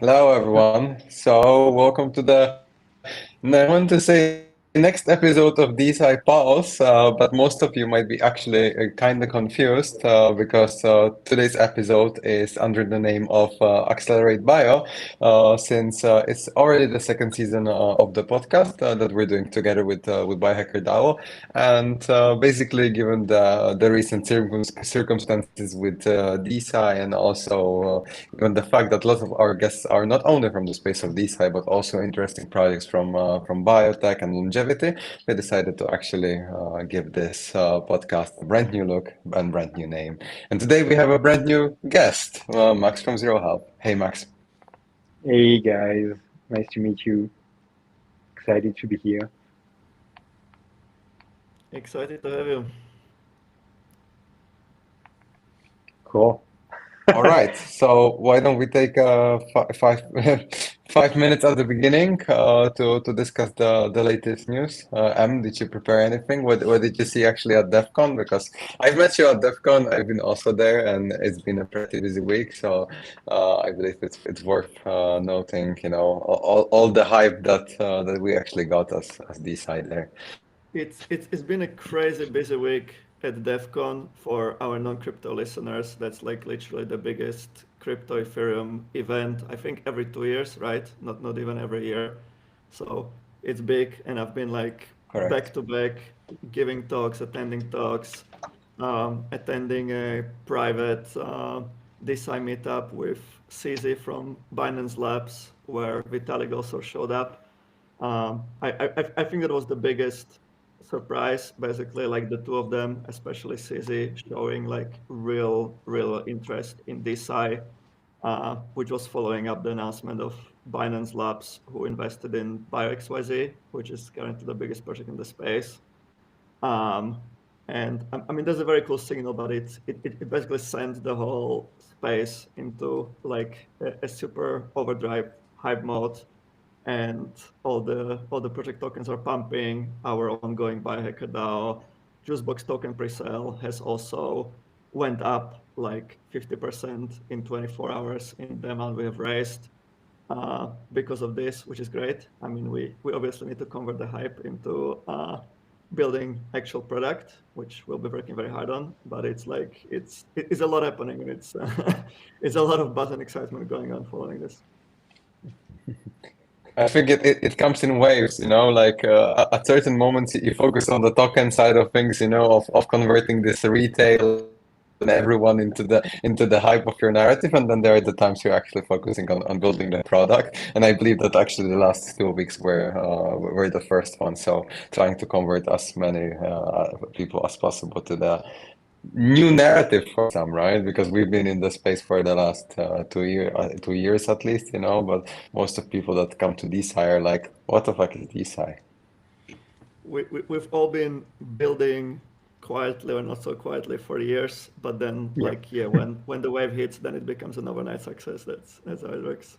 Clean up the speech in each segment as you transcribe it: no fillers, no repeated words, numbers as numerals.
Hello, everyone. So, welcome to I want to say next episode of DeSci Pulse, but most of you might be actually kind of confused because today's episode is under the name of Accelerate Bio, since it's already the second season of the podcast that we're doing together with BiohackerDAO, and basically, given the recent circumstances with DeSci and also given the fact that lots of our guests are not only from the space of DeSci, but also interesting projects from biotech and longevity, we decided to actually give this podcast a brand new look and brand new name. And today we have a brand new guest, Max from Zero Help. Hey, Max. Hey guys, nice to meet you. Excited to be here. Excited to have you. Cool. All right, so why don't we take five 5 minutes at the beginning to discuss the latest news? Did you prepare anything? What did you see actually at DEF CON? Because I've met you at DEF CON, I've been also there, and it's been a pretty busy week. So I believe it's worth noting, all the hype that we actually got as D side there. It's been a crazy busy week at DEF CON for our non-crypto listeners. That's like literally the biggest crypto Ethereum event, I think every 2 years, right? Not even every year. So it's big, and I've been like back Correct. to back giving talks, attending talks, attending a private DeSci meetup with CZ from Binance Labs, where Vitalik also showed up. I think that was the biggest surprise, basically, like the two of them, especially CZ, showing like real interest in DeSci, which was following up the announcement of Binance Labs, who invested in BioXYZ, which is currently the biggest project in the space. Um, and I mean, that's a very cool signal, but it basically sends the whole space into like a super overdrive hype mode, and all the project tokens are pumping. Our ongoing BiohackerDAO Juicebox token pre-sale has also went up like 50% in 24 hours in the amount we have raised because of this, which is great. I mean, we obviously need to convert the hype into building actual product, which we'll be working very hard on. But it's like it's a lot happening, and it's it's a lot of buzz and excitement going on following this. I think it comes in waves, like at certain moments you focus on the token side of things, of converting this retail and everyone into the hype of your narrative, and then there are the times you're actually focusing on building the product. And I believe that actually the last 2 weeks were the first one. So trying to convert as many people as possible to the new narrative for some, right? Because we've been in the space for the last 2 years at least, but most of people that come to DeSci are like, what the fuck is DeSci? We've all been building quietly or not so quietly for years, but then Yeah. like yeah, when the wave hits, then it becomes an overnight success. That's how it works.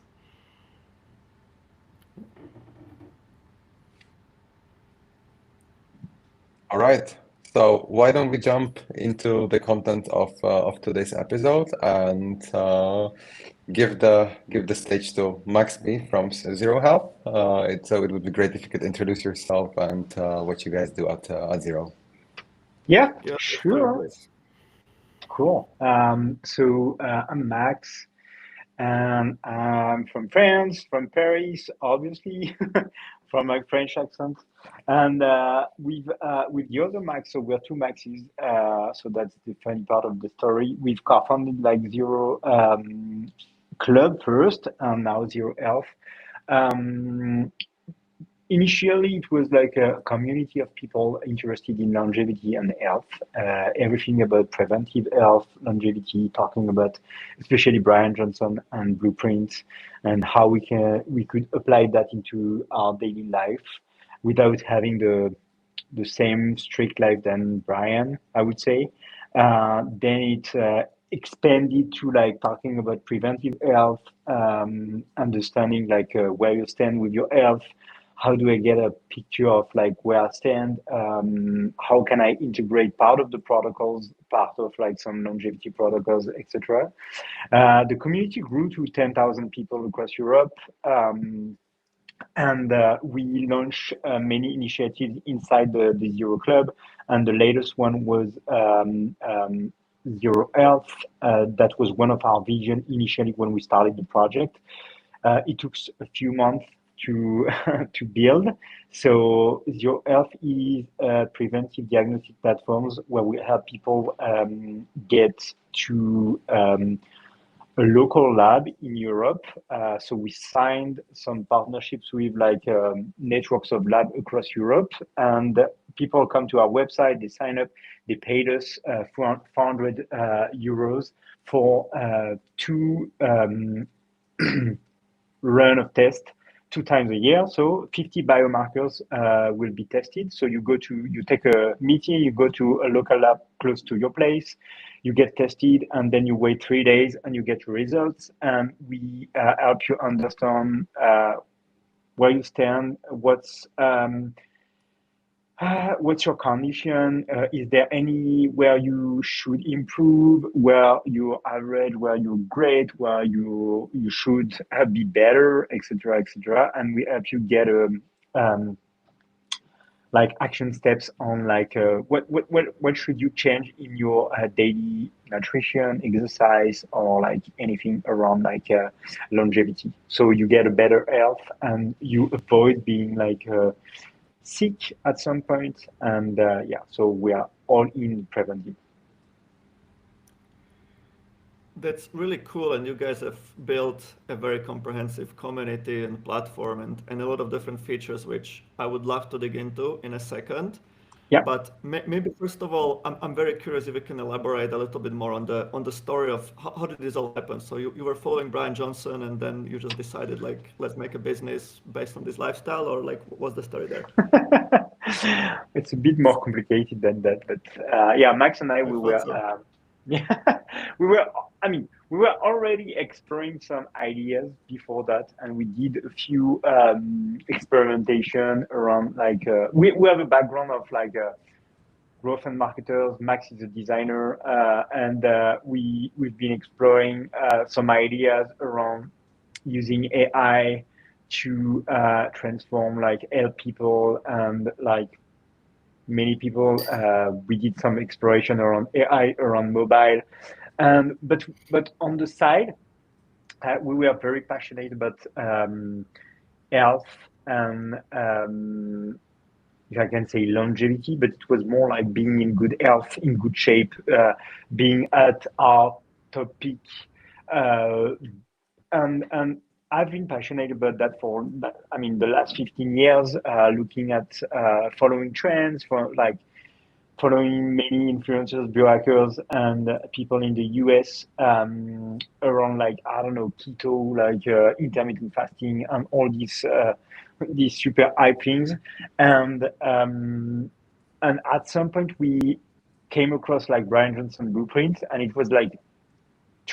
All right. So why don't we jump into the content of today's episode and give the stage to Max B from Zero Help. It would be great if you could introduce yourself and what you guys do at Zero. Yeah, Yeah, let's start, sure. please. Cool. I'm Max, and I'm from France, from Paris, obviously, from my French accent. And with the other Max, so we're two Maxes. So that's the funny part of the story. We've co-founded like Zero Club first, and now Zero Health. Um, Initially, it was like a community of people interested in longevity and health, everything about preventive health, longevity, talking about especially Brian Johnson and blueprints and how we could apply that into our daily life without having the same strict life than Brian, I would say. Then it expanded to like talking about preventive health, understanding like where you stand with your health, how do I get a picture of like where I stand? How can I integrate part of the protocols, part of like some longevity protocols, etc. The community grew to 10,000 people across Europe. And we launched many initiatives inside the Zero Club. And the latest one was Zero Health. That was one of our vision initially when we started the project. It took a few months to to build. So Zero Health is preventive diagnostic platforms where we help people get to a local lab in Europe. So we signed some partnerships with like networks of lab across Europe, and people come to our website, they sign up, they paid us 400 euros for two run of tests 2 times a year. So 50 biomarkers will be tested. So you take a meeting, you go to a local lab close to your place, you get tested, and then you wait 3 days and you get your results. And we help you understand where you stand, what's your condition? Is there anywhere you should improve? Where you're average? Where you're great? Where you should be better, etc., etc. And we help you get um, like action steps on like what should you change in your daily nutrition, exercise, or like anything around like longevity. So you get a better health and you avoid being like sick at some point. And yeah, so we are all in preventive. That's really cool, and you guys have built a very comprehensive community and platform and a lot of different features, which I would love to dig into in a second. Yeah. But maybe first of all, I'm very curious if you can elaborate a little bit more on the story of how did this all happen? So you were following Brian Johnson, and then you just decided like let's make a business based on this lifestyle, or like what's the story there? It's a bit more complicated than that, but yeah, Max and I, I we thought were, so. yeah, we were. I mean, we were already exploring some ideas before that, and we did a few experimentation around like we have a background of like growth and marketers. Max is a designer, and we've been exploring some ideas around using AI to transform like help people and like many people. We did some exploration around AI around mobile, and but on the side, we were very passionate about health and if I can say longevity, but it was more like being in good health, in good shape, being at our top peak, uh, and I've been passionate about that for, I mean, the last 15 years, looking at following trends, for like following many influencers, biohackers, and people in the US around like I don't know keto, like intermittent fasting, and all these super hype things, and um, and at some point we came across like Brian Johnson blueprint, and it was like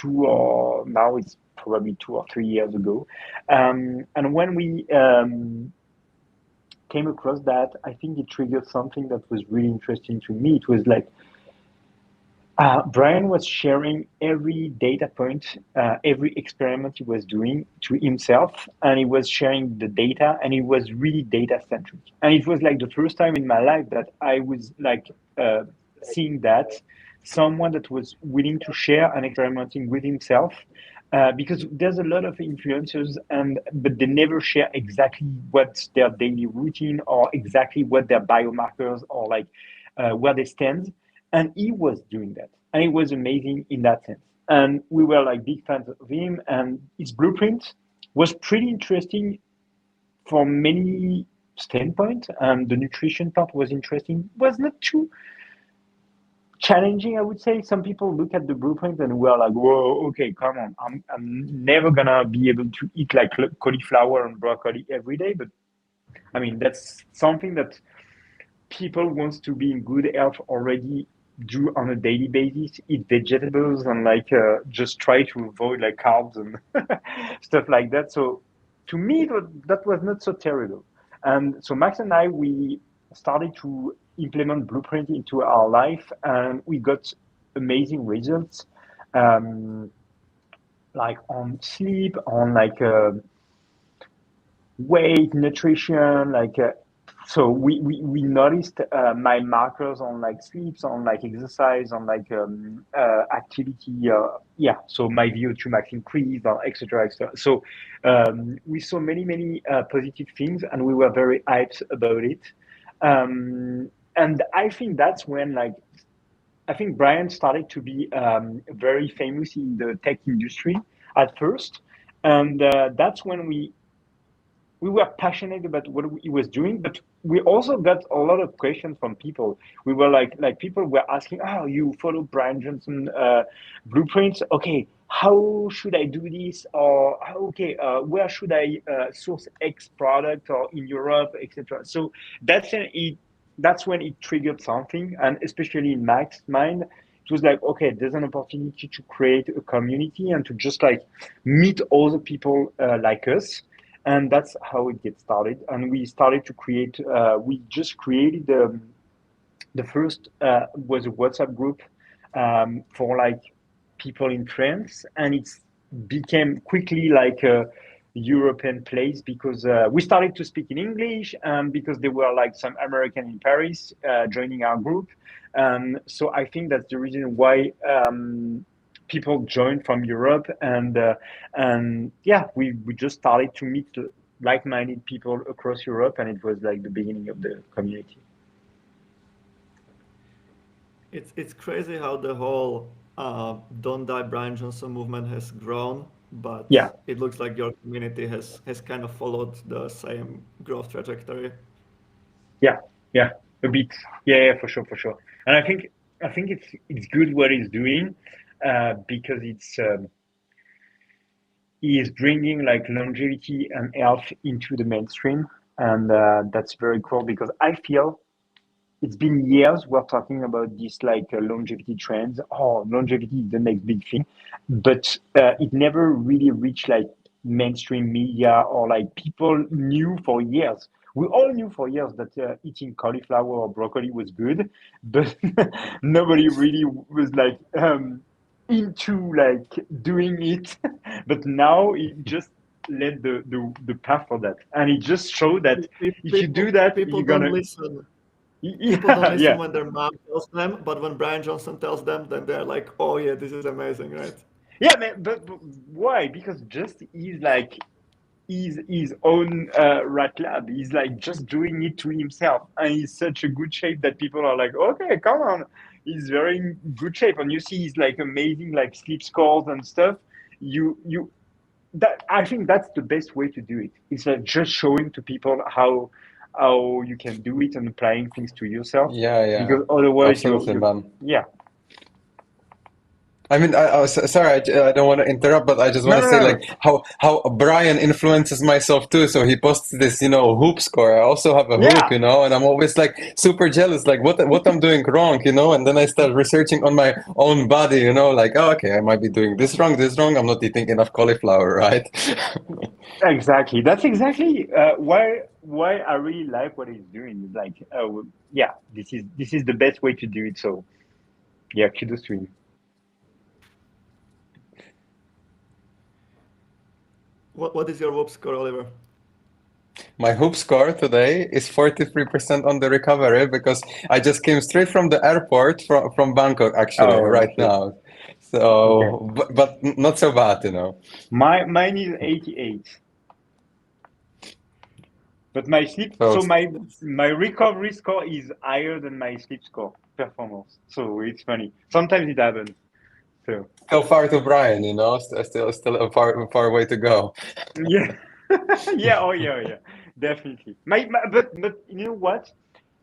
now it's probably 2 or 3 years ago, and when we came across that, I think it triggered something that was really interesting to me. It was like Brian was sharing every data point, every experiment he was doing to himself, and he was sharing the data, and it was really data centric. And it was like the first time in my life that I was like seeing that someone that was willing to share and experimenting with himself. Because there's a lot of influencers, and but they never share exactly what's their daily routine or exactly what their biomarkers or like where they stand, and he was doing that, and it was amazing in that sense, and we were like big fans of him, and his blueprint was pretty interesting from many standpoint, and the nutrition part was interesting, was not too challenging, I would say. Some people look at the blueprint and we're like, whoa, okay, come on, I'm never gonna be able to eat like cauliflower and broccoli every day, but I mean that's something that people wants to be in good health already do on a daily basis, eat vegetables and like just try to avoid like carbs and stuff like that. So to me, that was not so terrible. And so Max and I, we started to implement Blueprint into our life, and we got amazing results, um, like on sleep, on like weight, nutrition, like so we noticed my markers on like sleeps, on like exercise, on like activity. Yeah, so my VO2 max increased, or etc. etc. So we saw many positive things, and we were very hyped about it. And I think that's when like I think Brian started to be very famous in the tech industry at first, and that's when we were passionate about what he was doing, but we also got a lot of questions from people. We were like people were asking, "Oh, you follow Brian Johnson blueprints? Okay, how should I do this? Or okay, where should I source X product or in Europe, etc." So that's when it that's when it triggered something, and especially in Max's mind, it was like, okay, there's an opportunity to create a community and to just like meet other people like us, and that's how it gets started. And we started to create we just created the first was a WhatsApp group for like people in France, and it's became quickly like a European place because we started to speak in English, because there were like some American in Paris joining our group. So I think that's the reason why people joined from Europe, and yeah, we just started to meet like-minded people across Europe, and it was like the beginning of the community. It's crazy how the whole Don't Die Brian Johnson movement has grown, but Yeah, it looks like your community has kind of followed the same growth trajectory. yeah, yeah, a bit. Yeah, for sure, for sure. And I think it's good what he's doing, because he is bringing like longevity and health into the mainstream, and that's very cool because I feel it's been years we're talking about this like longevity trends. Oh, longevity is the next big thing, but it never really reached like mainstream media, or like people knew for years. We all knew for years that eating cauliflower or broccoli was good, but nobody really was like into like doing it. But now it just led the path for that, and it just showed that if you do that, People you're don't gonna listen. People don't yeah, listen yeah. when their mom tells them, but when Brian Johnson tells them, then they're like, "Oh yeah, this is amazing, right?" Yeah, man, but why? Because just he's like his own rat lab. He's like just doing it to himself, and he's such a good shape that people are like, okay, come on. He's very in good shape, and you see he's like amazing, like sleep scores and stuff. You that I think that's the best way to do it. It's like just showing to people how you can do it and applying things to yourself, Yeah, yeah, because otherwise absolutely, you man. yeah. I mean, I was sorry, I don't want to interrupt, but I just No, want to no, say no, like no. how Brian influences myself too. So he posts this, hoop score. I also have a hoop, Yeah. and I'm always like super jealous, like what I'm doing wrong, and then I start researching on my own body, like, oh, okay, I might be doing this wrong. I'm not eating enough cauliflower, right? Exactly. That's exactly why I really like what he's doing. It's like, oh yeah, this is the best way to do it. So yeah, kudos to him. What is your whoop score, Oliver? My hoop score today is 43% on the recovery because I just came straight from the airport from Bangkok actually Oh, right okay, now. okay. So, but not so bad. Mine is 88, but my sleep. So So my That's my recovery score is higher than my sleep score performance. So it's funny. Sometimes it happens. So still far to Brian. Still a far way to go. yeah, yeah, oh yeah, oh yeah, definitely. But you know what?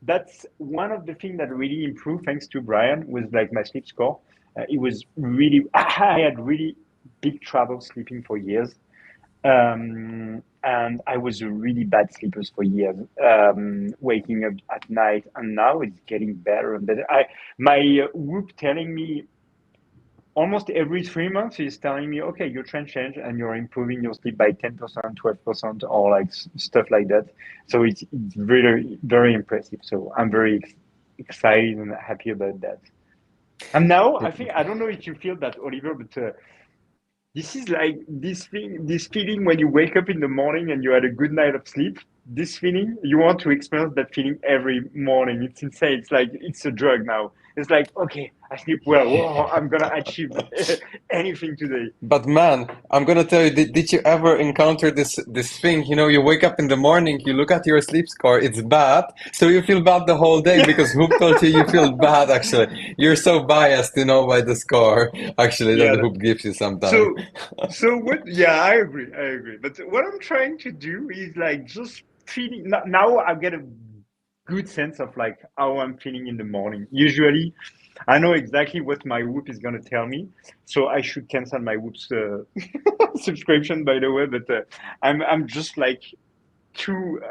That's one of the things that really improved thanks to Brian was like my sleep score. It was really I had really big trouble sleeping for years, and I was a really bad sleeper for years, waking up at night, and now it's getting better and better. My Whoop telling me almost every 3 months he's telling me, okay, your trend change and you're improving your sleep by 10%, 12%, or like stuff like that. So it's really very impressive. So I'm very excited and happy about that. And now I think, I don't know if you feel that, Oliver, but this is like this feeling when you wake up in the morning and you had a good night of sleep. This feeling, you want to experience that feeling every morning. It's insane. It's like it's a drug now. It's like, okay, I sleep well. Whoa, I'm gonna achieve anything today. But man, I'm gonna tell you, did you ever encounter this thing? You know, you wake up in the morning, you look at your sleep score, it's bad, so you feel bad the whole day because Hoop told you you feel bad. Actually, you're so biased, you know, by the score. Actually, that Yeah. the Hoop gives you sometimes. So, so what? Yeah, I agree. I agree. But what I'm trying to do is like just feeling. Now I get a good sense of like how I'm feeling in the morning. Usually, I know exactly what my Whoop is gonna tell me, so I should cancel my Whoop's subscription. By the way, but I'm just like too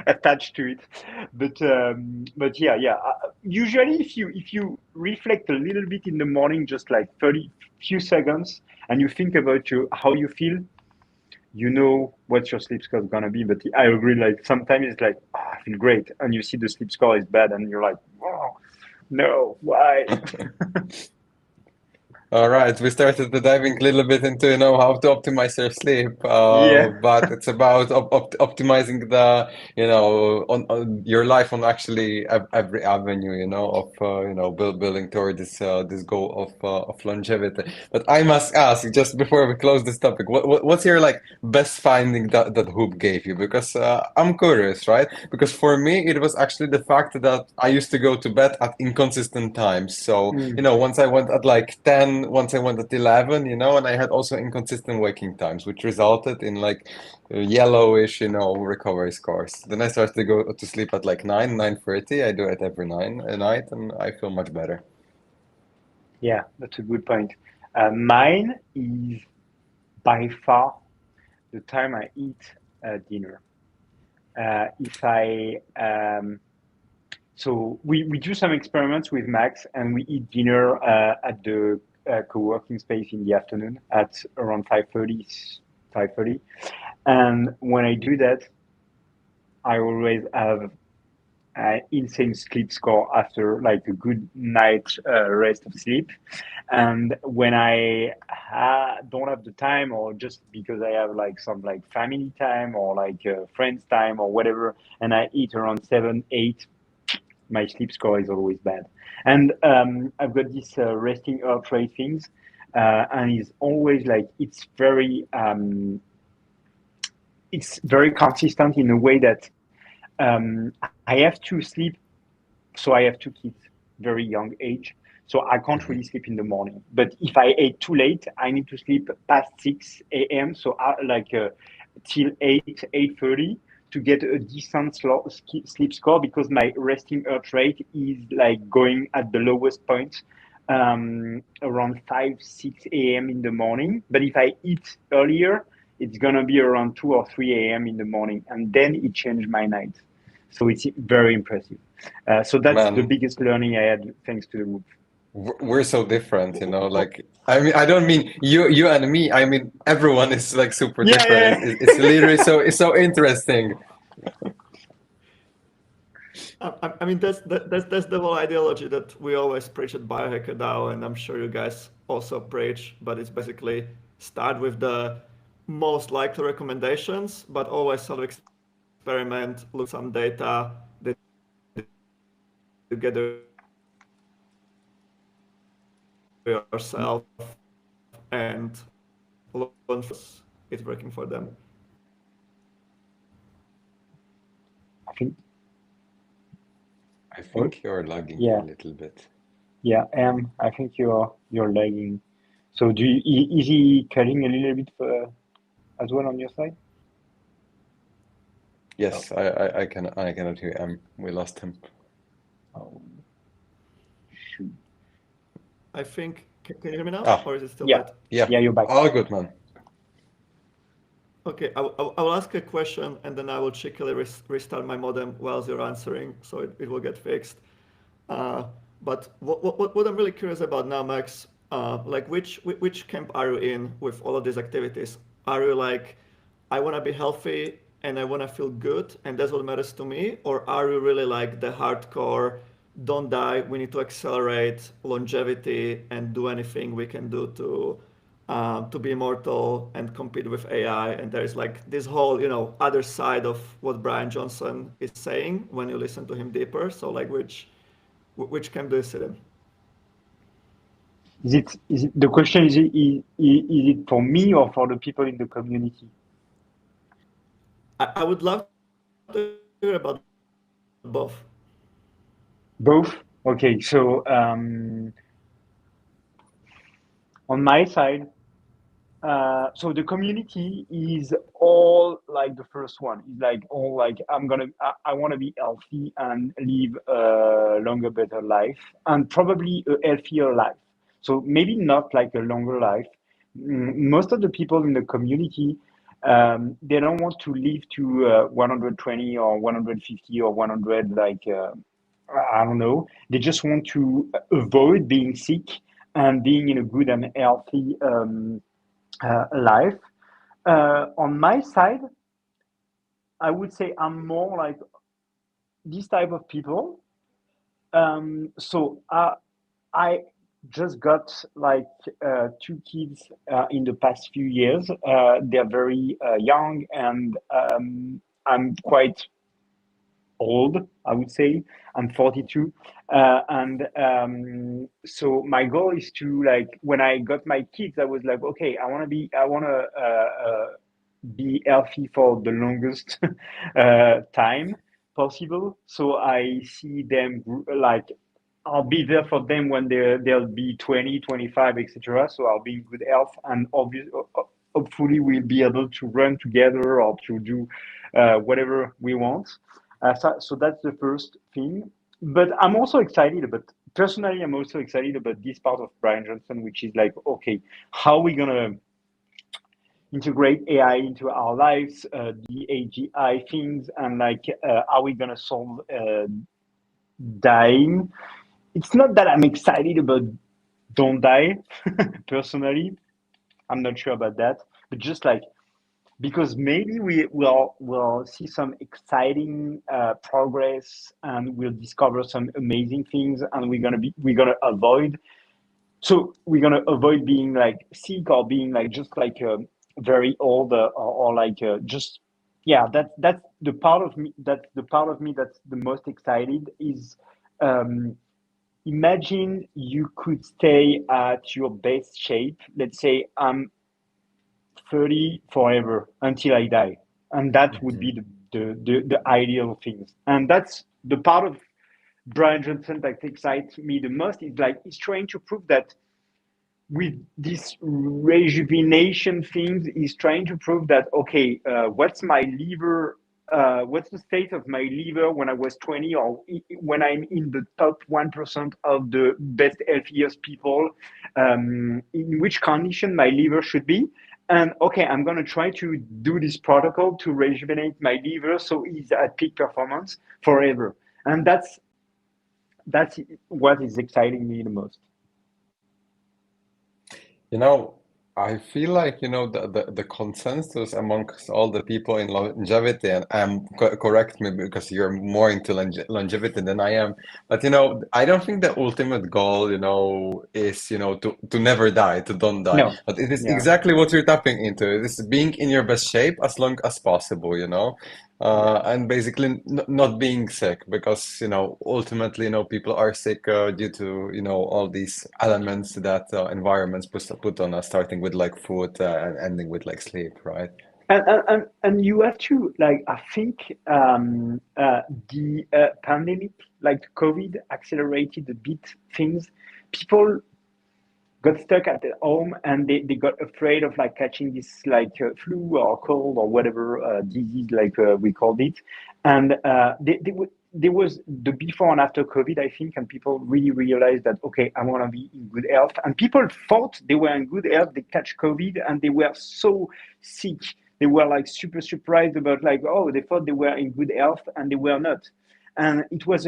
attached to it. But yeah, yeah. Usually, if you reflect a little bit in the morning, just like 30 few seconds, and you think about how you feel, you know what your sleep score is gonna be. But I agree. Like sometimes it's like, oh, I feel great, and you see the sleep score is bad, and you're like, oh no, why? All right, we started to diving a little bit into, you know, how to optimize your sleep, Yeah. but it's about optimizing the, you know, on your life on actually every avenue, you know, of, you know, building toward this goal of longevity. But I must ask, just before we close this topic, what's your like best finding that Hoop gave you? Because I'm curious, right? Because for me, it was actually the fact that I used to go to bed at inconsistent times. So, you Mm. know, once I went at like 10, once I went at 11, you know, and I had also inconsistent waking times, which resulted in like yellowish, you know, recovery scores. Then I started to go to sleep at like 9, 9:30. I do it every 9 a night, and I feel much better. Yeah, that's a good point. Mine is by far the time I eat dinner. If I So we do some experiments with Max, and we eat dinner at the co-working space in the afternoon at around 5:30, 5:30. And when I do that, I always have an insane sleep score after like a good night rest of sleep. And when I don't have the time, or just because I have like some like family time or like friends time or whatever, and I eat around 7, 8, my sleep score is always bad. And I've got this resting heart rate things, and it's always like it's very consistent in a way that I have to sleep. So I have two kids, very young age. So I can't Mhm. really sleep in the morning. But if I ate too late, I need to sleep past 6 a.m. So till 8:30 to get a decent sleep score, because my resting heart rate is like going at the lowest point around 5, 6 a.m. in the morning. But if I eat earlier, it's gonna be around 2 or 3 a.m. in the morning, and then it changed my night. So it's very impressive. So that's the Man, biggest learning I had thanks to the move. we're so different, you know, like I mean, I don't mean you and me. I mean, everyone is like super Yeah, different. yeah. It's literally it's so interesting. I mean, that's the whole ideology that we always preach at BiohackerDAO, and I'm sure you guys also preach. But it's basically start with the most likely recommendations, but always sort of experiment, look some data that you gather yourself, and learn from it's working for them. I think. I Oh, think you're lagging a yeah, little bit. yeah. I think you're lagging. So is he cutting a little bit as well on your side? Oh, Yes, I cannot hear him. We lost him. oh shoot. I think. Can you hear me now, Ah, or is it still Yeah, bad? yeah, yeah. You're back. all good, man. Okay, I will ask a question and then I will cheekily restart my modem whilst you're answering, so it will get fixed. Uh, but what I'm really curious about now, Max, Like which camp are you in with all of these activities? Are you like, I want to be healthy and I want to feel good and that's what matters to me? Or are you really like the hardcore, don't die, we need to accelerate longevity and do anything we can do to be immortal and compete with AI? And there's like this whole, other side of what Brian Johnson is saying when you listen to him deeper. So like which camp do you sit in? Is it the question is it for me or for the people in the community? I would love to hear about both. Both. Okay, so on my side, so the community is all like the first one. It's like all like I want to be healthy and live a longer, better life, and probably a healthier life. So maybe not like a longer life. Most of the people in the community, they don't want to live to 120 or 150 or 100 like I don't know. They just want to avoid being sick and being in a good and healthy life. On my side, I would say I'm more like this type of people. So I just got like two kids in the past few years. They're very young, and I'm quite old, I would say. I'm 42. And so my goal is to like, when I got my kids, I was like, okay, I want to be healthy for the longest time possible. So I see them like, I'll be there for them when they'll be 20, 25, etc. So I'll be in good health, and obviously, hopefully we'll be able to run together or to do whatever we want. So that's the first thing. But I'm also excited about, personally, I'm also excited about this part of Brian Johnson, which is like, okay, how are we going to integrate AI into our lives, the AGI things, and like, are we going to solve dying? It's not that I'm excited about don't die, personally. I'm not sure about that, but just like, because maybe we'll see some exciting progress, and we'll discover some amazing things, and we're gonna avoid being like sick or being like just like very old, or like just, yeah, that's the part of me, that's the most excited is, um, imagine you could stay at your best shape. Let's say I'm 30 forever until I die. And that would be the ideal things. And that's the part of Brian Johnson that excites me the most, is like he's trying to prove that with this rejuvenation things, he's trying to prove that, okay, what's my liver, what's the state of my liver when I was 20, or when I'm in the top 1% of the best, healthiest people, in which condition my liver should be. And okay, I'm going to try to do this protocol to rejuvenate my liver so it's at peak performance forever. And that's what is exciting me the most. You know, I feel like, the consensus amongst all the people in longevity, and correct me because you're more into longevity than I am, but, I don't think the ultimate goal, is, to never die, to don't die. No. But it is Yeah. exactly what you're tapping into. It is being in your best shape as long as possible, and basically not being sick, because ultimately people are sick due to all these elements that environments put on us, starting with like food and ending with like sleep, right? And you have to like, I think the pandemic, like COVID, accelerated a bit things. People got stuck at home, and they got afraid of like catching this like flu or cold or whatever disease, like we called it. And there was the before and after COVID, I think, and people really realized that, okay, I want to be in good health. And people thought they were in good health, they catch COVID, and they were so sick. They were like super surprised about like, oh, they thought they were in good health and they were not. And it was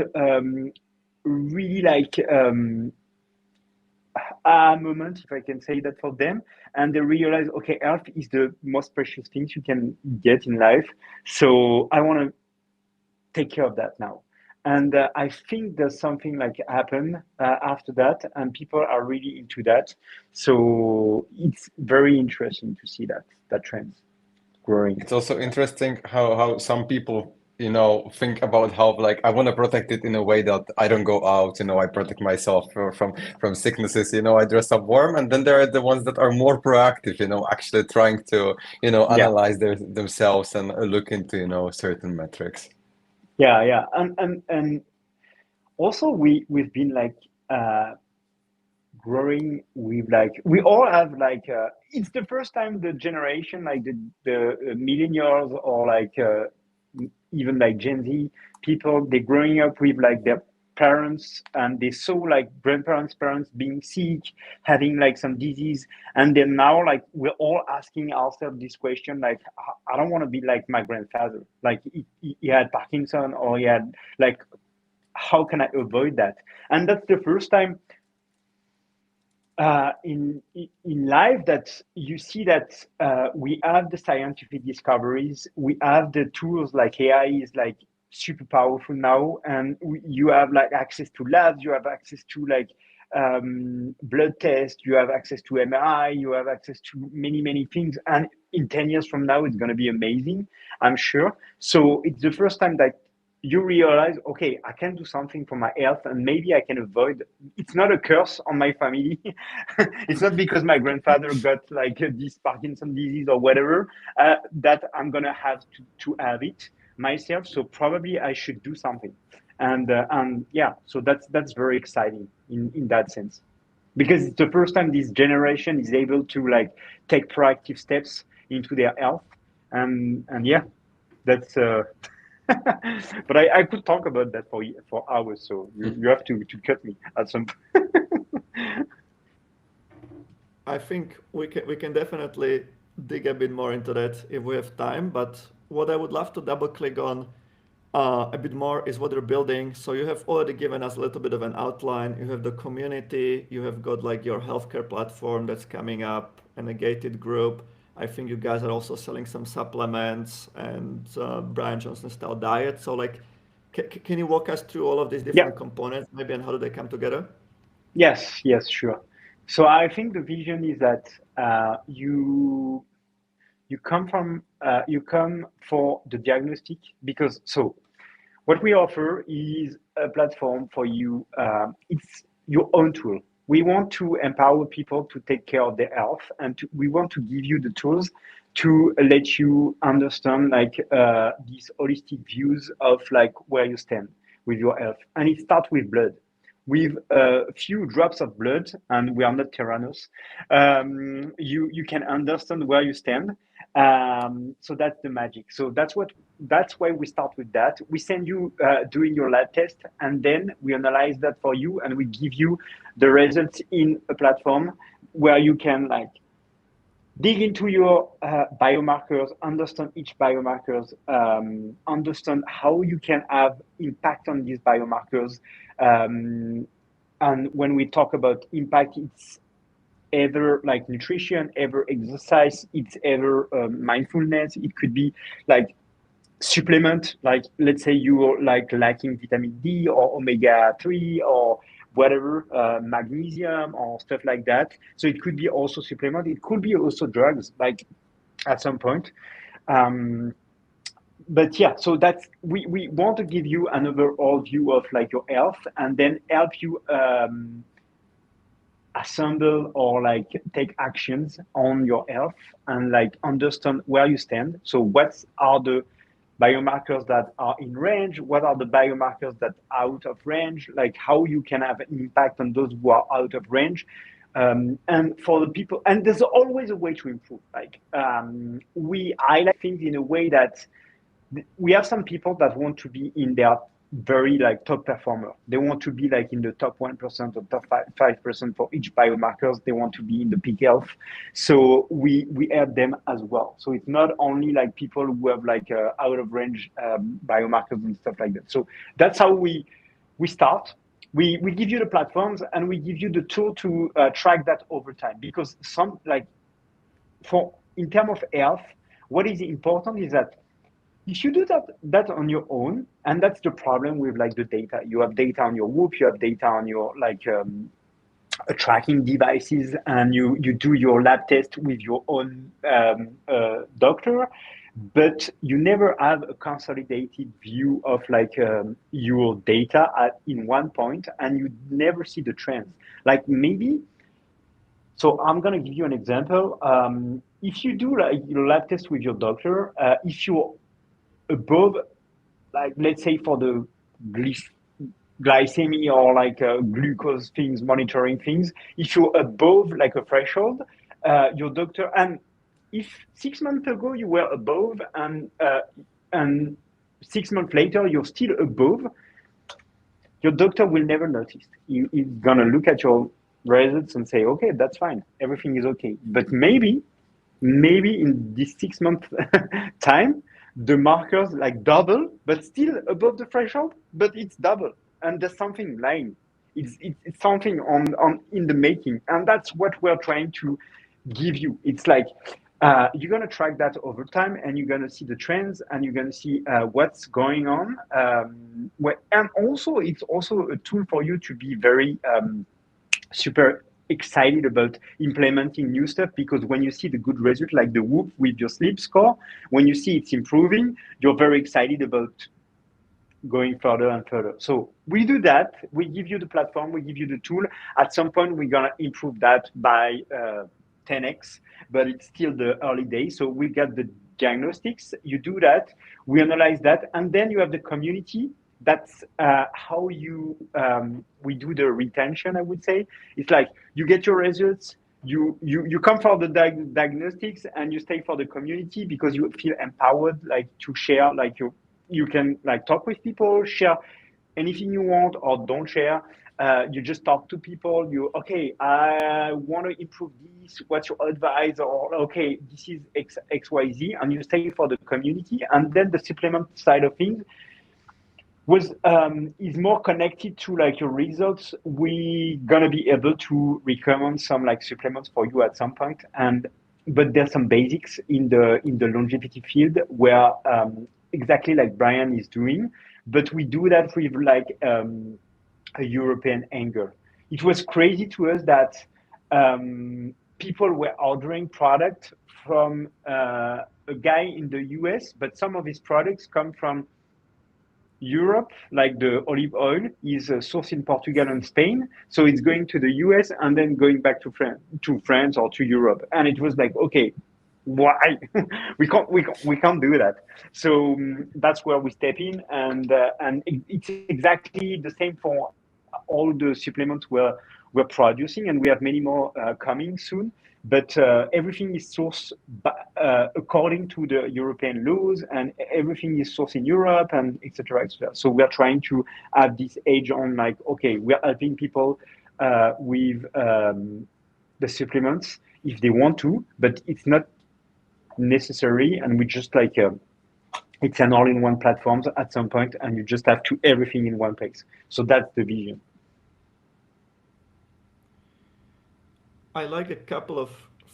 really like aha moment, if I can say that, for them, and they realize, okay, health is the most precious things you can get in life, so I want to take care of that now. And I think there's something like happen after that, and people are really into that. So it's very interesting to see that trend growing. It's also interesting how some people, think about how like I want to protect it in a way that I don't go out, I protect myself from sicknesses, I dress up warm, and then there are the ones that are more proactive, actually trying to, Yeah, analyze themselves and look into, certain metrics. yeah, and also we've been like growing with, like, we all have like it's the first time the generation, like the millennials, or like even like Gen Z people, they're growing up with like their parents, and they saw like grandparents, parents being sick, having like some disease, and then now like we're all asking ourselves this question, like, I don't want to be like my grandfather, like he had Parkinson, or he had, like, how can I avoid that? And that's the first time in life that you see that we have the scientific discoveries, we have the tools, like AI is like super powerful now, and you have like access to labs, you have access to like blood tests, you have access to MRI, you have access to many things, and in 10 years from now it's going to be amazing, I'm sure. So it's the first time that you realize, okay, I can do something for my health, and maybe I can avoid. It's not a curse on my family. It's not because my grandfather got like this Parkinson disease or whatever that I'm gonna have to have it myself. So probably I should do something, and yeah, so that's very exciting in that sense, because it's the first time this generation is able to like take proactive steps into their health, and yeah, that's but I could talk about that for hours, so you have to cut me at some point. I think we can definitely dig a bit more into that if we have time. But what I would love to double click on a bit more is what you're building. So you have already given us a little bit of an outline. You have the community. You have got like your healthcare platform that's coming up and a gated group. I think you guys are also selling some supplements and Brian Johnson style diet. So like, can you walk us through all of these Yeah. different components maybe, and how do they come together? Yes, sure. So I think the vision is that you come for the diagnostic, because so what we offer is a platform for you. It's your own tool. We want to empower people to take care of their health, and we want to give you the tools to let you understand like these holistic views of like where you stand with your health. And it starts with blood. With a few drops of blood, and we are not tyrannos, you can understand where you stand. So that's the magic. So that's why we start with that. We send you doing your lab test, and then we analyze that for you, and we give you the results in a platform where you can like dig into your biomarkers, understand each biomarkers, understand how you can have impact on these biomarkers. And when we talk about impact, it's ever like nutrition, ever exercise, it's ever mindfulness. It could be like supplement, like let's say you're like lacking vitamin D or omega 3 or whatever, magnesium or stuff like that. So it could be also supplement. It could be also drugs, like at some point. Um, but yeah, so that's we want to give you an overall view of like your health, and then help you assemble or like take actions on your health, and like understand where you stand. So what are the biomarkers that are in range, what are the biomarkers that are out of range, like how you can have an impact on those who are out of range. And for the people, and there's always a way to improve, like we highlight things in a way that we have some people that want to be in their very like top performer. They want to be like in the top 1% or top 5% for each biomarkers. They want to be in the peak health. So we help them as well. So it's not only like people who have like out of range biomarkers and stuff like that. So that's how we start. we give you the platforms and we give you the tool to track that over time, because some like for in terms of health, what is important is that if you do that on your own, and that's the problem with like the data, you have data on your Whoop, you have data on your like tracking devices, and you do your lab test with your own doctor, but you never have a consolidated view of like your data in one point, and you never see the trends. Like maybe, so I'm gonna give you an example. If you do like your lab test with your doctor, if you're above, like let's say for the glycemia or like glucose things, monitoring things, if you're above like a threshold, your doctor, and if 6 months ago you were above and 6 months later you're still above, your doctor will never notice. He's gonna look at your results and say, okay, that's fine, everything is okay. But maybe in this 6 month time, the markers like double, but still above the threshold, but it's double. And there's something lying. It's something on in the making. And that's what we're trying to give you. It's like you're going to track that over time, and you're going to see the trends, and you're going to see what's going on. And also, it's also a tool for you to be very super excited about implementing new stuff, because when you see the good result, like the Whoop with your sleep score, when you see it's improving, you're very excited about going further and further. So we do that. We give you the platform, we give you the tool. At some point, we're gonna improve that by 10x, but it's still the early days. So we got the diagnostics. You do that. We analyze that, and then you have the community. That's how we do the retention, I would say. It's like you get your results, you come for the diagnostics, and you stay for the community because you feel empowered, like to share, like you can like talk with people, share anything you want or don't share. You just talk to people. Okay, I want to improve this. What's your advice? Or okay, this is XYZ, and you stay for the community. And then the supplement side of things is more connected to like your results. We gonna be able to recommend some like supplements for you at some point, but there's some basics in the longevity field where exactly like Brian is doing, but we do that with like a European angle. It was crazy to us that people were ordering product from a guy in the US, but some of his products come from Europe, like the olive oil is sourced in Portugal and Spain, so it's going to the US and then going back to France or to Europe. And it was like, okay, why we can't do that. So that's where we step in, and it's exactly the same for all the supplements we're producing, and we have many more coming soon. But everything is sourced according to the European laws, and everything is sourced in Europe, and etc. etc. So we are trying to have this edge on, like, okay, we are helping people with the supplements if they want to, but it's not necessary, and we just like it's an all-in-one platform at some point, and you just have to everything in one place. So that's the vision. I like a couple of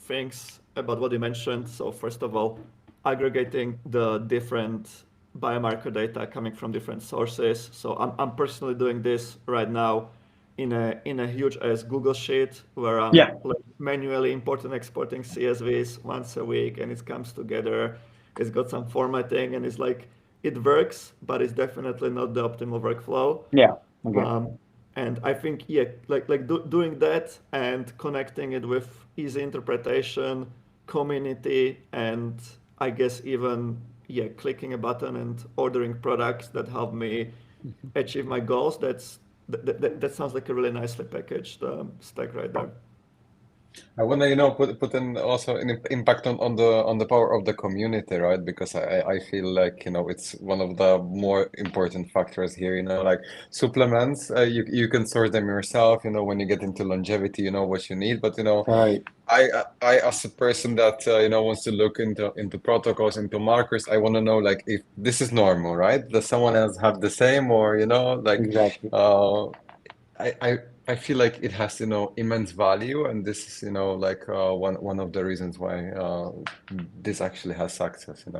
things about what you mentioned. So first of all, aggregating the different biomarker data coming from different sources. So I'm personally doing this right now in a huge ass Google sheet where I'm like manually importing, exporting CSVs once a week, and it comes together. It's got some formatting, and it's like it works, but it's definitely not the optimal workflow. Yeah. Okay. And I think, doing that and connecting it with easy interpretation, community, and I guess even, clicking a button and ordering products that help me achieve my goals, that sounds like a really nicely packaged stack right there. I want to, put in also an impact on the power of the community, right? Because I feel like, it's one of the more important factors here, like supplements, you can source them yourself, when you get into longevity, you know what you need. But, Right. I as a person that, wants to look into protocols, into markers, I want to know, like, if this is normal, right? Does someone else have the same, or, like, Exactly. I feel like it has, immense value, and this is, like one of the reasons why this actually has success, and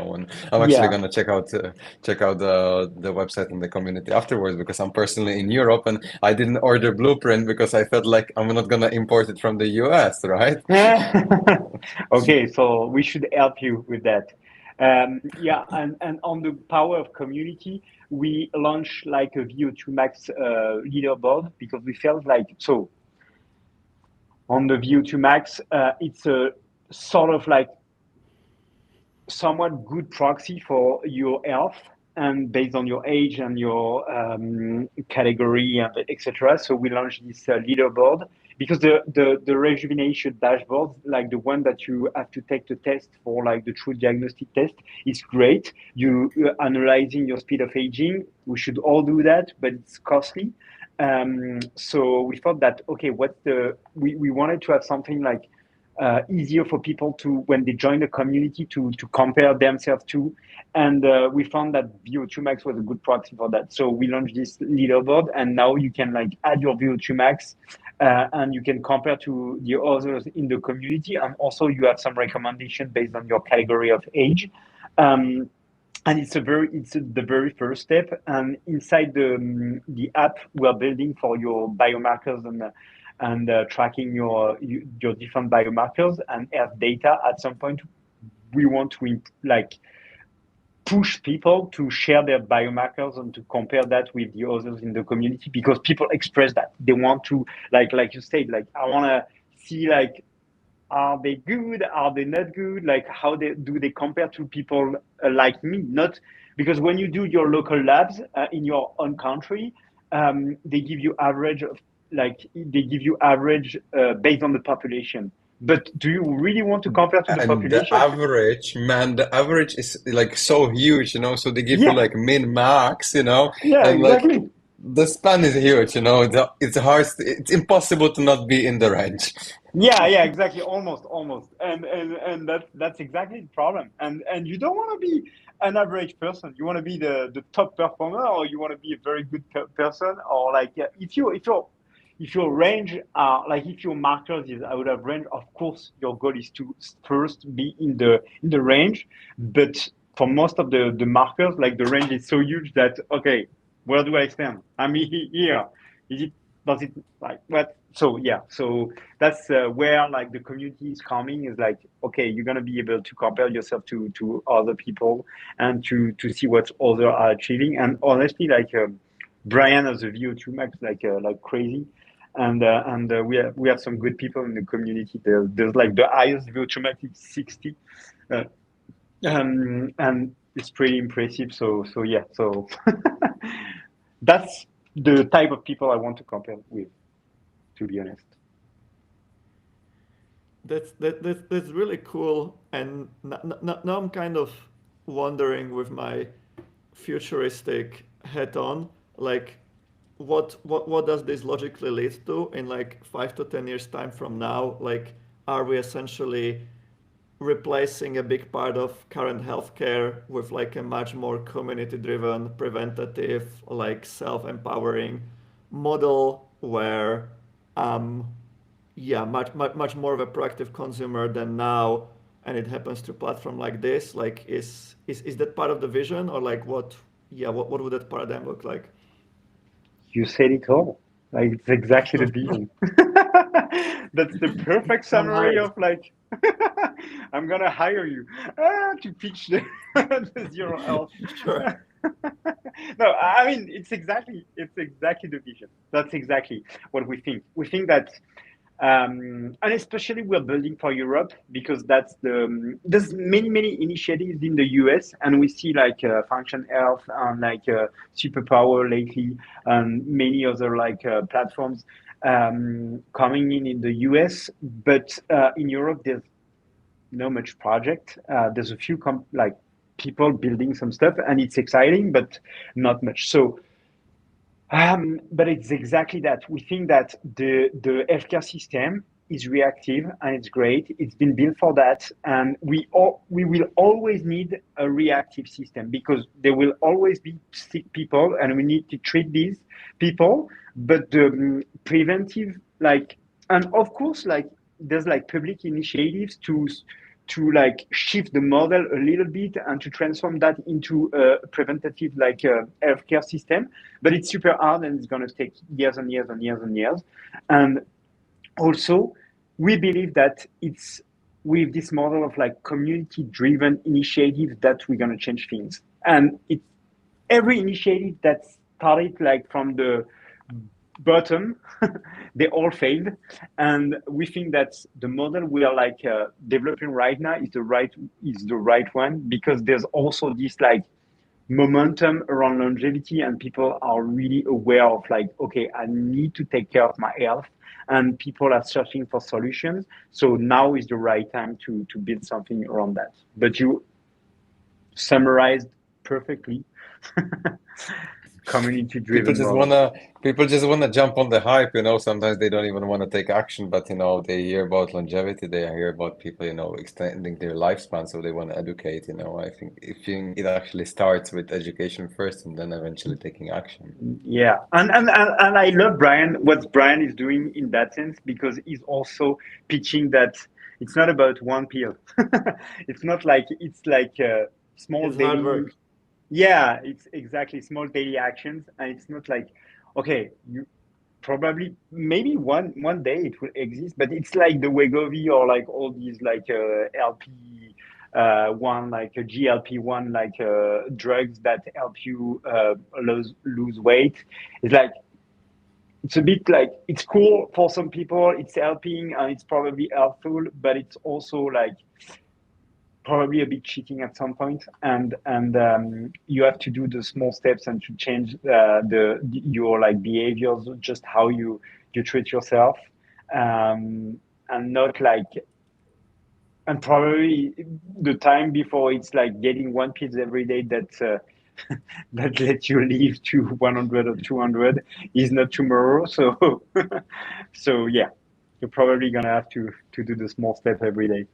I'm actually Yeah. gonna check out the website and the community afterwards because I'm personally in Europe and I didn't order Blueprint because I felt like I'm not gonna import it from the US, right? Okay, so we should help you with that. Yeah, and on the power of community, we launched like a VO2 Max leaderboard because we felt like so on the VO2 Max, it's a sort of like somewhat good proxy for your health and based on your age and your category and etc. So we launched this leaderboard because the rejuvenation dashboard, like the one that you have to take the test for, like the true diagnostic test, is great. You're analyzing your speed of aging. We should all do that, but it's costly. So we thought that okay, we wanted to have something like easier for people to when they join the community to compare themselves to, and we found that VO2 Max was a good proxy for that. So we launched this leaderboard, and now you can like add your VO2 Max, and you can compare to the others in the community, and also you have some recommendation based on your category of age. And the very first step. And inside the app we're building for your biomarkers and tracking your different biomarkers and have data. At some point, we want to like push people to share their biomarkers and to compare that with the others in the community because people express that they want to like you said, like I want to see like are they good? Are they not good? Like how they compare to people like me? Not because when you do your local labs in your own country, they give you average of they give you average based on the population. But do you really want to compare to the And the population? average, man, the average is like so huge, so they give you Yeah, like min max, yeah, and like exactly. the span is huge, it's hard, it's impossible to not be in the range. Yeah, yeah, exactly. Almost, and that's exactly the problem. And you don't want to be an average person. You want to be the top performer, or you want to be a very good person, or like if your range are like if your markers is out of range, of course your goal is to first be in the range. But for most of the markers, like the range is so huge that okay, where do I stand? I'm here. Is it does it like what? So yeah, so that's where like the community is coming is like okay you're going to be able to compare yourself to other people and to see what others are achieving and honestly like Brian has a VO2 Max like crazy and we have some good people in the community there's like the highest VO2 Max is 60 uh, and it's pretty impressive so yeah so that's the type of people I want to compare with, to be honest. That's really cool. And now I'm kind of wondering with my futuristic hat on, like what does this logically lead to in like 5 to 10 years time from now? Like, are we essentially replacing a big part of current healthcare with like a much more community-driven, preventative, like self-empowering model where yeah, much more of a proactive consumer than now, and it happens to platform like this. Like, is that part of the vision, or like what? Yeah, what would that paradigm look like? You said it all. Like it's exactly the vision. That's the perfect I'm summary hired. of like I'm gonna hire you to pitch the zero L. Sure. No, I mean it's exactly the vision. That's exactly what we think. We think that and especially we're building for Europe because that's there's many initiatives in the US and we see like Function Health and like Superpower lately and many other like platforms coming in the US, but in Europe there's no much project. There's a few like people building some stuff and it's exciting, but not much. So but it's exactly that. We think that the healthcare system is reactive and it's great. It's been built for that, and we will always need a reactive system because there will always be sick people, and we need to treat these people. But the preventive, like, and of course, like there's like public initiatives to like shift the model a little bit and to transform that into a preventative like healthcare system. But it's super hard and it's going to take years and years and years and years. And also, we believe that it's with this model of like community driven initiatives that we're going to change things. And it's every initiative that started like from the bottom, they all failed. And we think that the model we are like developing right now is the right one, because there's also this like momentum around longevity, and people are really aware of like, okay, I need to take care of my health, and people are searching for solutions. So now is the right time to build something around that. But you summarized perfectly. Community People driven just model. wanna jump on the hype, you know. Sometimes they don't even want to take action, but you know, they hear about longevity, they hear about people, you know, extending their lifespan, so they want to educate, you know. I think it actually starts with education first and then eventually taking action. Yeah, and I love Brian, what Brian is doing in that sense, because he's also pitching that it's not about one pill. It's not like it's like small It's hard daily. work. Yeah, it's exactly small daily actions, and it's not like, okay, you probably maybe one day it will exist, but it's like the Wegovy or like all these like LP one like a GLP-1 like drugs that help you lose weight. It's like it's a bit like it's cool for some people, it's helping and it's probably helpful, but it's also like probably a bit cheating at some point, and you have to do the small steps and to change your like behaviors, just how you treat yourself, and not like, and probably the time before it's like getting one piece every day that that lets you live to 100 or 200 is not tomorrow. So so yeah, you're probably gonna have to do the small step every day.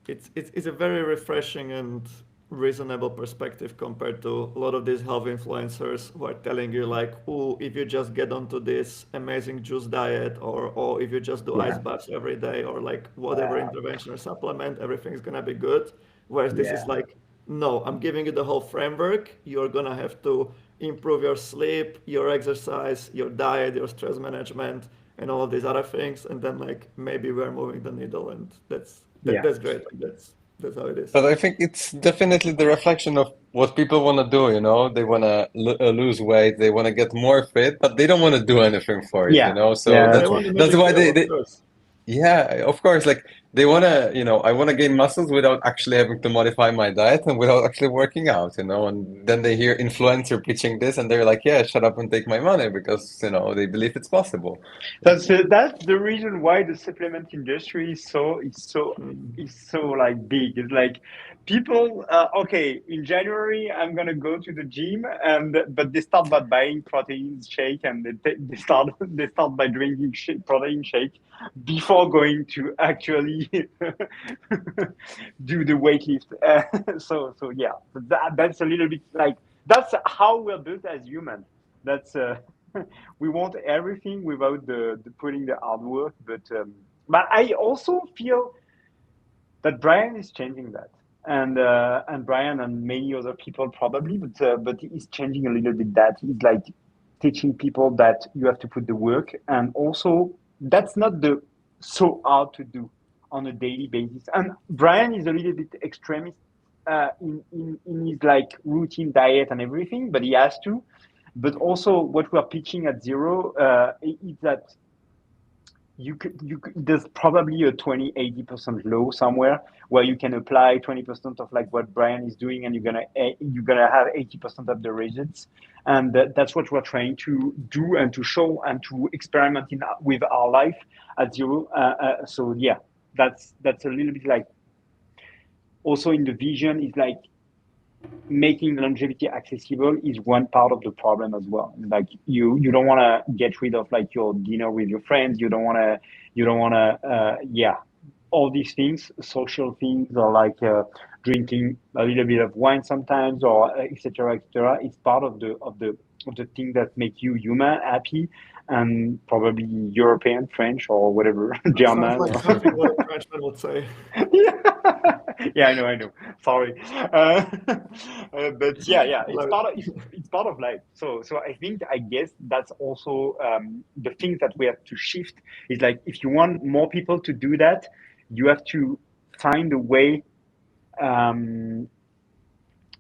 It's a very refreshing and reasonable perspective compared to a lot of these health influencers who are telling you like, oh, if you just get onto this amazing juice diet, or oh, if you just do ice Yeah, baths every day, or like whatever yeah, intervention or supplement, everything's gonna be good. Whereas this is yeah. like, no, I'm giving you the whole framework. You're gonna have to improve your sleep, your exercise, your diet, your stress management, and all of these other things, and then like maybe we're moving the needle, and Yeah. that's great. Like, that's how it is. But I think it's definitely the reflection of what people want to do, you know. They want to lose weight, they want to get more fit, but they don't want to do anything for it, you Yeah, know. So yeah, They that's that's it. want the that's magic why pill, of they course. yeah, of course. Like they wanna, you know, I wanna gain muscles without actually having to modify my diet and without actually working out, you know. And then they hear influencer pitching this, and they're like, "Yeah, shut up and take my money," because you know they believe it's possible. That's the reason why the supplement industry Mm. is so like big. It's like people, okay, in January I'm gonna go to the gym, and but they start by buying protein shake, and they start they start by drinking protein shake before going to actually do the weight lift. So yeah, that's a little bit like that's how we're built as humans. That's we want everything without the putting the hard work. But I also feel that Brian is changing that, and Brian and many other people probably, but he's changing a little bit. That he's like teaching people that you have to put the work, and also that's not the so hard to do on a daily basis. And Brian is a little bit extremist in his like routine diet and everything, but he has to. But also, what we are pitching at Zero is that there's probably a 20-80% law somewhere where you can apply 20% of like what Brian is doing, and you're gonna have 80% of the results. And that's what we're trying to do and to show and to experiment with our life at Zero. So yeah, that's a little bit like also in the vision is like making longevity accessible is one part of the problem as well. Like you don't want to get rid of like your dinner with your friends. You don't want to yeah, all these things, social things, or like drinking a little bit of wine sometimes, or etc. etc. It's part of the thing that make you human, happy, and probably European, French, or whatever, That sounds German. like something what a Frenchman would say. Yeah, I know. Sorry, but yeah, it's Like, part of it's part of life. So I guess that's also the thing that we have to shift is like if you want more people to do that, you have to find a way um,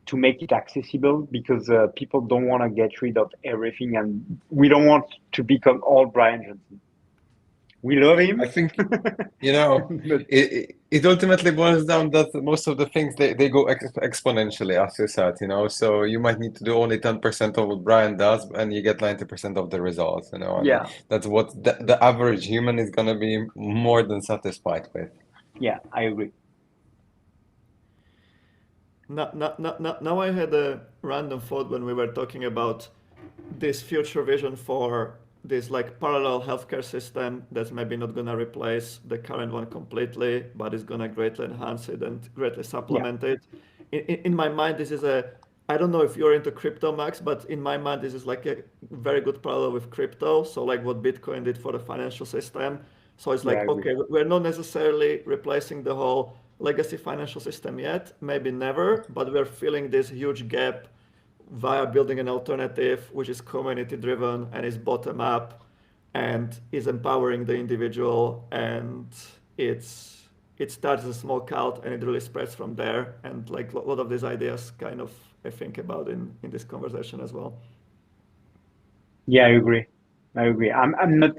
to make it accessible because people don't want to get rid of everything, and we don't want to become all Brian Johnson. We love I him, think, you know, but it ultimately boils down that most of the things they go exponentially, as you said, you know. So you might need to do only 10% of what Brian does, and you get 90% of the results, you know. And yeah, that's what the average human is gonna be more than satisfied with. yeah, I agree. now I had a random thought when we were talking about this future vision for this like parallel healthcare system that's maybe not gonna replace the current one completely, but is gonna greatly enhance it and greatly Yeah, supplement it. In my mind, this is a I don't know if you're into crypto, Max, but in my mind, this is like a very good parallel with crypto. So like what Bitcoin did for the financial system. So it's yeah, I like, agree. okay, we're not necessarily replacing the whole legacy financial system yet, maybe never, but we're filling this huge gap via building an alternative which is community driven and is bottom up and is empowering the individual, and it starts as a small cult and it really spreads from there, and like a lot of these ideas kind of I think about in this conversation as well. Yeah, I agree. I agree. I'm not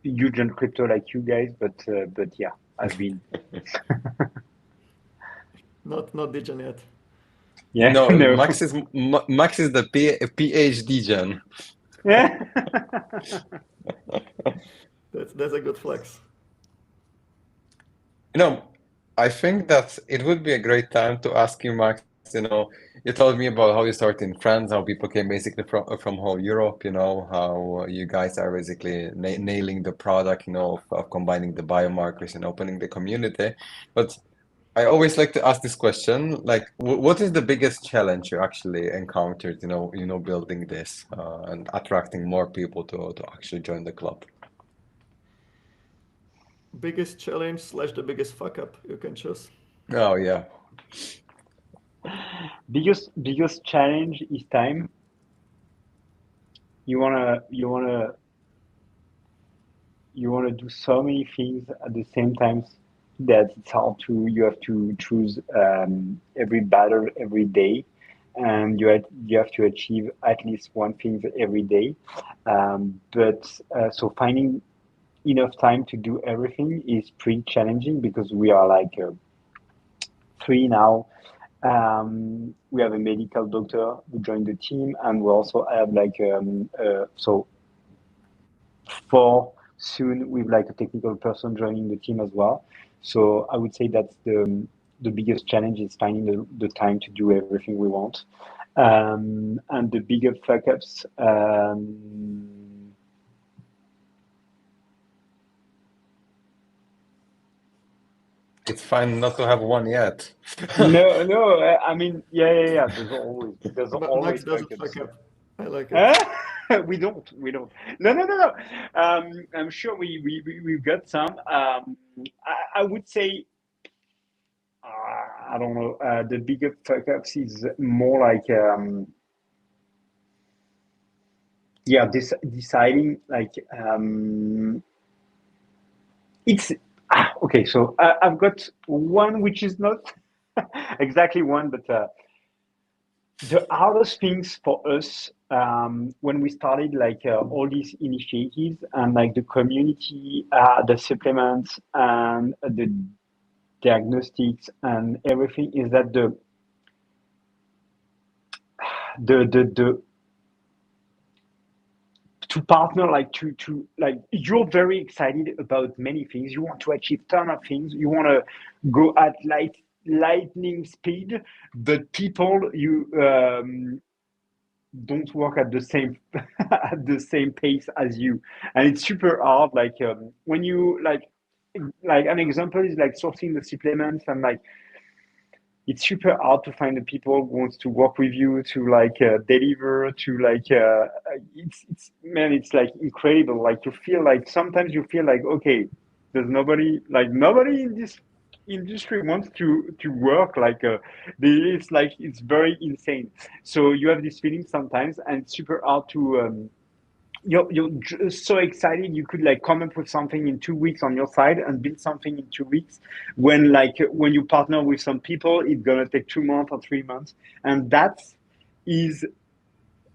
huge on crypto like you guys, but yeah, I've been. Not Dijon yet. Yeah, No, no. Max is the PhD gen. Yeah. That's a good flex. You know, I think that it would be a great time to ask you, Max, you know, you told me about how you started in France, how people came basically from whole Europe, you know, how you guys are basically na nailing the product, you know, of combining the biomarkers and opening the community. But I always like to ask this question, like, what is the biggest challenge you actually encountered, building this and attracting more people to actually join the club? Biggest challenge slash the biggest fuck up you can choose. Oh yeah. Biggest challenge is time. You wanna do so many things at the same time that it's hard to you have to choose every battle every day, and you have to achieve at least one thing every day. But so finding enough time to do everything is pretty challenging because we are like three now. We have a medical doctor who joined the team, and we also have like so four soon with like a technical person joining the team as well. So I would say that's the biggest challenge is finding the time to do everything we want. And the bigger fuck ups. It's fine not to have one yet. No, no. I mean, yeah. There's always Max fuck doesn't fuck ups. up. I like it. Huh? We don't. No. I'm sure we've got some. I would say I don't know. The bigger fuck ups is more like yeah, deciding like it's okay. So I've got one which is not exactly one, but the hardest things for us when we started like all these initiatives and like the community, the supplements and the diagnostics and everything is that the to partner like to like you're very excited about many things, you want to achieve ton of things, you want to go at lightning speed, but people you don't work at the same at the same pace as you, and it's super hard. Like when you like an example is like sourcing the supplements, and like it's super hard to find the people who wants to work with you to like deliver to like it's man, it's like incredible. Like you feel like sometimes you feel like okay, there's nobody in this industry wants to work like it's like it's very insane. So you have this feeling sometimes, and it's super hard to you're just so excited you could like come up with something in 2 weeks on your side and build something in 2 weeks, when like when you partner with some people it's gonna take 2 months or 3 months. And that is,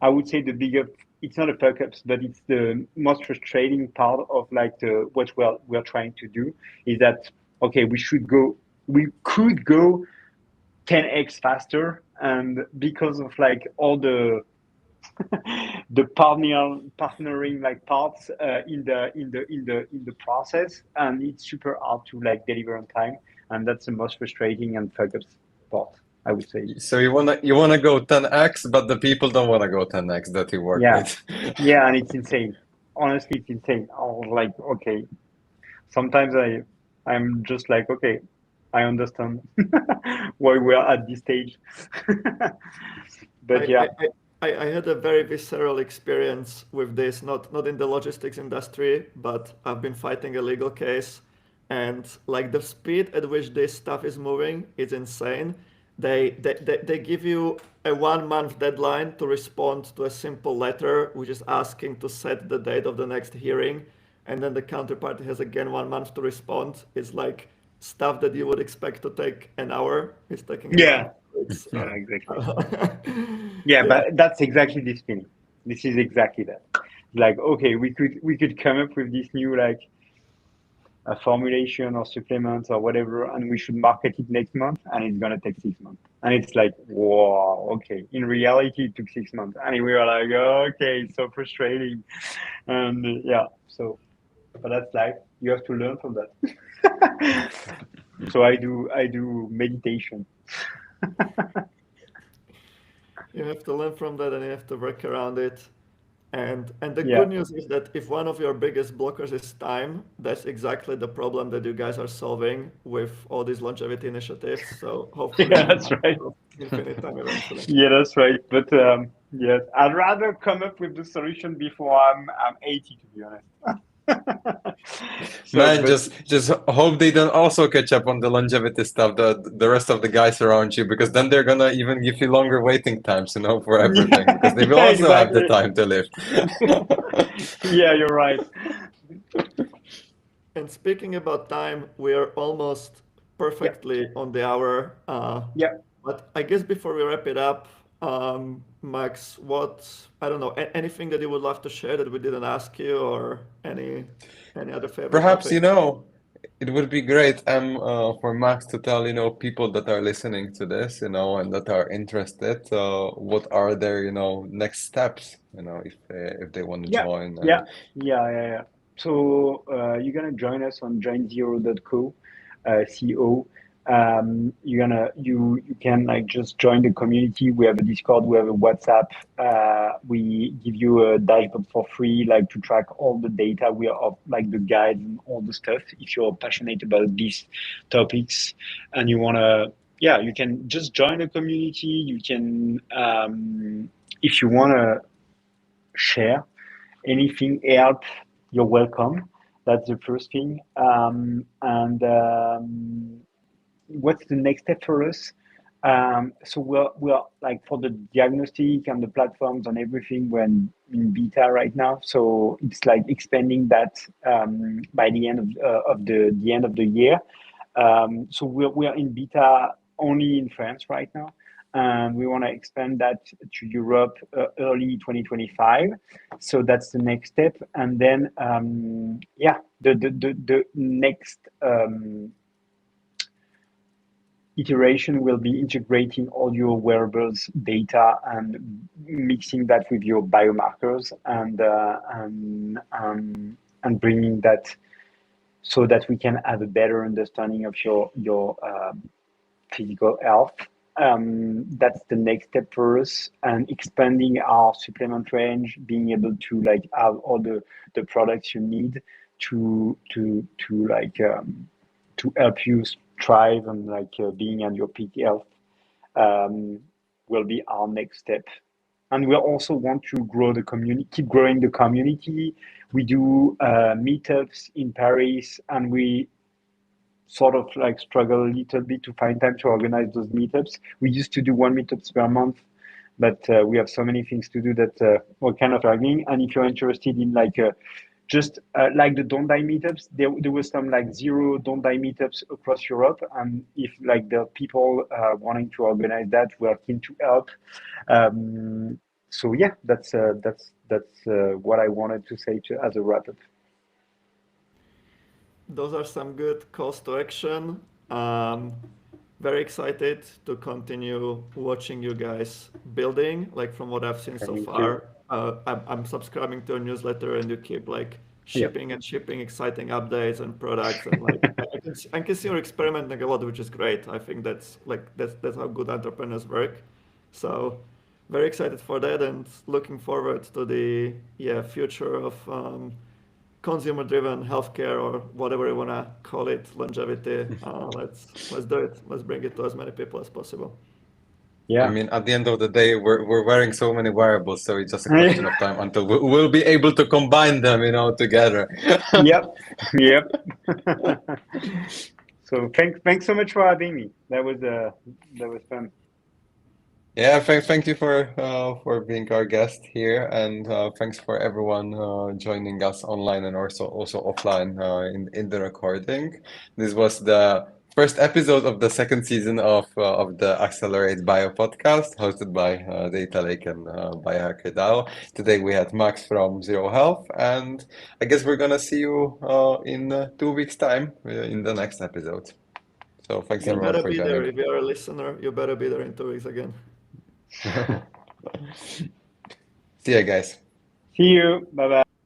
I would say, the bigger, it's not a fuck ups, but it's the most frustrating part of like the what we're trying to do, is that okay, we could go 10x faster, and because of like all the partnering like parts in the process, and it's super hard to like deliver on time, and that's the most frustrating and focused part, I would say. So you wanna go 10x, but the people don't wanna go 10x that you work Yeah, with. yeah, and it's insane. Honestly, it's insane. I was like, okay, sometimes I'm just like, okay, I understand why we're at this stage. But I, yeah, I, I had a very visceral experience with this, not in the logistics industry, but I've been fighting a legal case, and like the speed at which this stuff is moving is insane. They give you a 1 month deadline to respond to a simple letter, which is asking to set the date of the next hearing, and then the counterparty has again 1 month to respond. It's like stuff that you would expect to take an hour is taking a month. yeah, It's yeah, exactly. uh, Yeah, yeah. but that's exactly this feeling. This is exactly that. Like, okay, we could come up with this new like a formulation or supplement or whatever, and we should market it next month, and it's gonna take 6 months. And it's like, wow, okay. In reality, it took 6 months, and we were like, okay, it's so frustrating. And yeah, so but that's life. You have to learn from that. So I do meditation. You have to learn from that and you have to work around it. And the Yeah. good news is that if one of your biggest blockers is time, that's exactly the problem that you guys are solving with all these longevity initiatives. So hopefully Yeah, you that's right. have infinite time eventually. Yeah, that's right. But yes, I'd rather come up with the solution before I'm 80, to be honest. So, Man, but just hope they don't also catch up on the longevity stuff, the rest of the guys around you, because then they're gonna even give you longer waiting times, for everything, yeah, because they will yeah, also have the exactly. time to live. Yeah, you're right. And speaking about time, we are almost Yeah, perfectly on the hour. yeah. But I guess before we wrap it up, Max, I don't know, anything that you would love to share that we didn't ask you, or any other favorite Perhaps, topic? it would be great for Max to tell, people that are listening to this, and that are interested, what are their, next steps, if they want to Yeah, join. yeah, And yeah. So you're gonna join us on joinzero.co, co. You can like just join the community. We have a Discord, we have a WhatsApp. We give you a dashboard for free, like to track all the data. We are of like the guides and all the stuff. If you're passionate about these topics and you wanna, yeah, you can just join the community. You can, if you wanna share anything, help, you're welcome. That's the first thing. And what's the next step for us? So we're like for the diagnostic and the platforms and everything, we're in beta right now. So it's like expanding that by the end of the end of the year. So we're in beta only in France right now, and we want to expand that to Europe early 2025. So that's the next step, and then yeah, the next iteration will be integrating all your wearables data and mixing that with your biomarkers, and bringing that so that we can have a better understanding of your physical health. That's the next step for us, and expanding our supplement range, being able to like have all the products you need to like to help you thrive and like being at your peak health um, will be our next step. And we also want to grow the community, keep growing the community. We do meetups in Paris, and we sort of like struggle a little bit to find time to organize those meetups. We used to do one meetups per month, but we have so many things to do that we're kind of struggling. And if you're interested in like just like the Don't Die meetups, there was some like zero Don't Die meetups across Europe. And if like the people wanting to organize that, we are keen to help. So yeah, that's what I wanted to say as a wrap up. Those are some good calls to action. Um, Very excited to continue watching you guys building. Like from what I've seen so Thank you. far, I'm subscribing to a newsletter, and you keep like Yeah. shipping exciting updates and products, and like I can see you're experimenting a lot, which is great. I think that's how good entrepreneurs work. So very excited for that, and looking forward to the future of consumer-driven healthcare, or whatever you want to call it, longevity. Let's do it. Let's bring it to as many people as possible. I Yeah. mean, at the end of the day, we're wearing so many wearables, so it's just a question of time until we'll be able to combine them, together. Yep. Yep. So thanks so much for having me. That was fun. Yeah, thank you for being our guest here, and thanks for everyone joining us online and also offline in the recording. This was the first episode of the second season of the Accelerate Bio podcast, hosted by Data Lake and BiohackerDAO. Today we had Max from Zero Health, and I guess we're gonna see you in 2 weeks' time in the next episode. So thanks You everyone better for be there. joining. If you're a listener, you better be there in 2 weeks again. See you guys. See you. Bye bye.